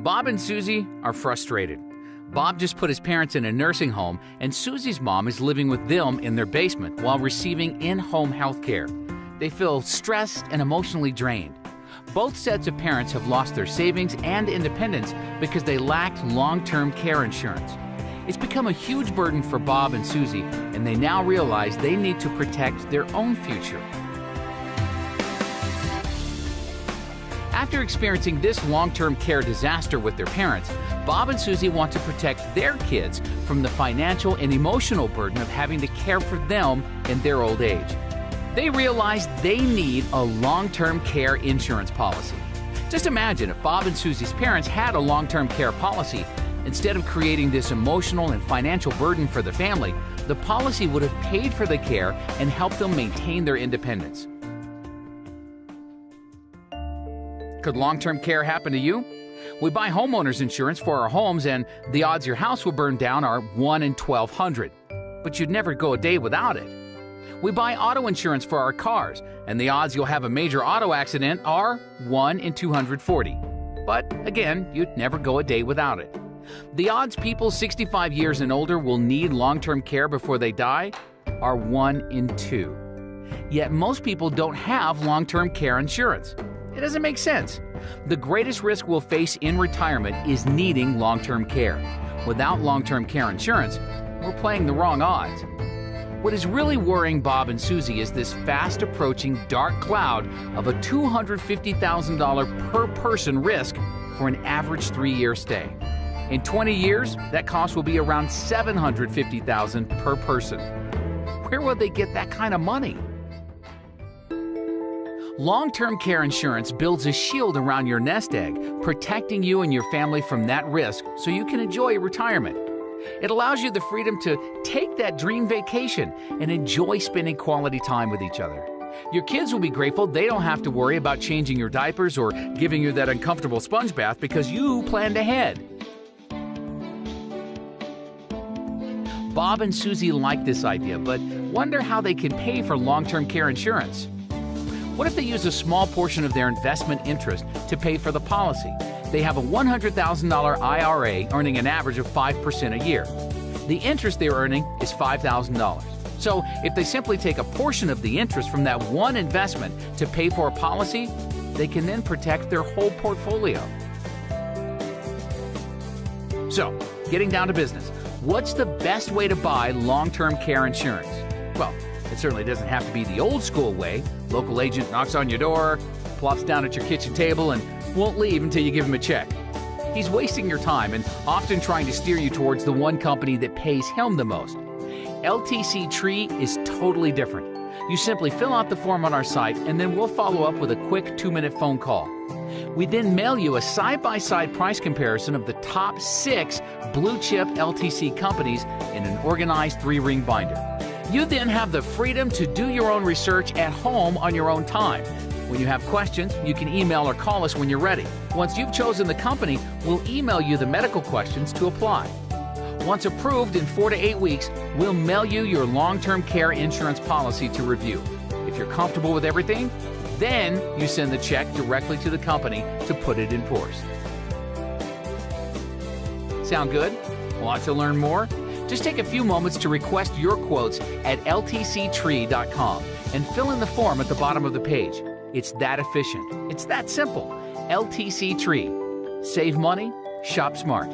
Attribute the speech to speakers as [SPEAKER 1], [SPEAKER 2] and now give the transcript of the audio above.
[SPEAKER 1] Bob and Susie are frustrated. Bob just put his parents in a nursing home, and Susie's mom is living with them in their basement while receiving in-home health care. They feel stressed and emotionally drained. Both sets of parents have lost their savings and independence because they lacked long-term care insurance. It's become a huge burden for Bob and Susie, and they now realize they need to protect their own future. After experiencing this long-term care disaster with their parents, Bob and Susie want to protect their kids from the financial and emotional burden of having to care for them in their old age. They realize they need a long-term care insurance policy. Just imagine if Bob and Susie's parents had a long-term care policy. Instead of creating this emotional and financial burden for the family, the policy would have paid for the care and helped them maintain their independence. Could long-term care happen to you? We buy homeowners insurance for our homes, and the odds your house will burn down are 1 in 1,200. But you'd never go a day without it. We buy auto insurance for our cars, and the odds you'll have a major auto accident are 1 in 240. But again, you'd never go a day without it. The odds people 65 years and older will need long-term care before they die are 1 in 2. Yet most people don't have long-term care insurance. It doesn't make sense. The greatest risk we'll face in retirement is needing long-term care. Without long-term care insurance, we're playing the wrong odds. What is really worrying Bob and Susie is this fast-approaching dark cloud of a $250,000 per person risk for an average 3-year stay. In 20 years, that cost will be around $750,000 per person. Where will they get that kind of money? Long-term care insurance builds a shield around your nest egg, protecting you and your family from that risk so you can enjoy retirement. It allows you the freedom to take that dream vacation and enjoy spending quality time with each other. Your kids will be grateful they don't have to worry about changing your diapers or giving you that uncomfortable sponge bath because you planned ahead. Bob and Susie like this idea, but wonder how they can pay for long-term care insurance. What if they use a small portion of their investment interest to pay for the policy? They have a $100,000 IRA earning an average of 5% a year. The interest they're earning is $5,000. So if they simply take a portion of the interest from that one investment to pay for a policy, they can then protect their whole portfolio. So, getting down to business, what's the best way to buy long-term care insurance? Well, it certainly doesn't have to be the old school way. Local agent knocks on your door, plops down at your kitchen table, and won't leave until you give him a check. He's wasting your time and often trying to steer you towards the one company that pays him the most. LTC Tree is totally different. You simply fill out the form on our site, and then we'll follow up with a quick 2-minute phone call. We then mail you a side-by-side price comparison of the top 6 blue-chip LTC companies in an organized 3-ring binder. You then have the freedom to do your own research at home on your own time. When you have questions, you can email or call us when you're ready. Once you've chosen the company, we'll email you the medical questions to apply. Once approved in 4 to 8 weeks, we'll mail you your long-term care insurance policy to review. If you're comfortable with everything, then you send the check directly to the company to put it in force. Sound good? Want to learn more? Just take a few moments to request your quotes at ltctree.com and fill in the form at the bottom of the page. It's that efficient. It's that simple. LTC Tree. Save money, shop smart.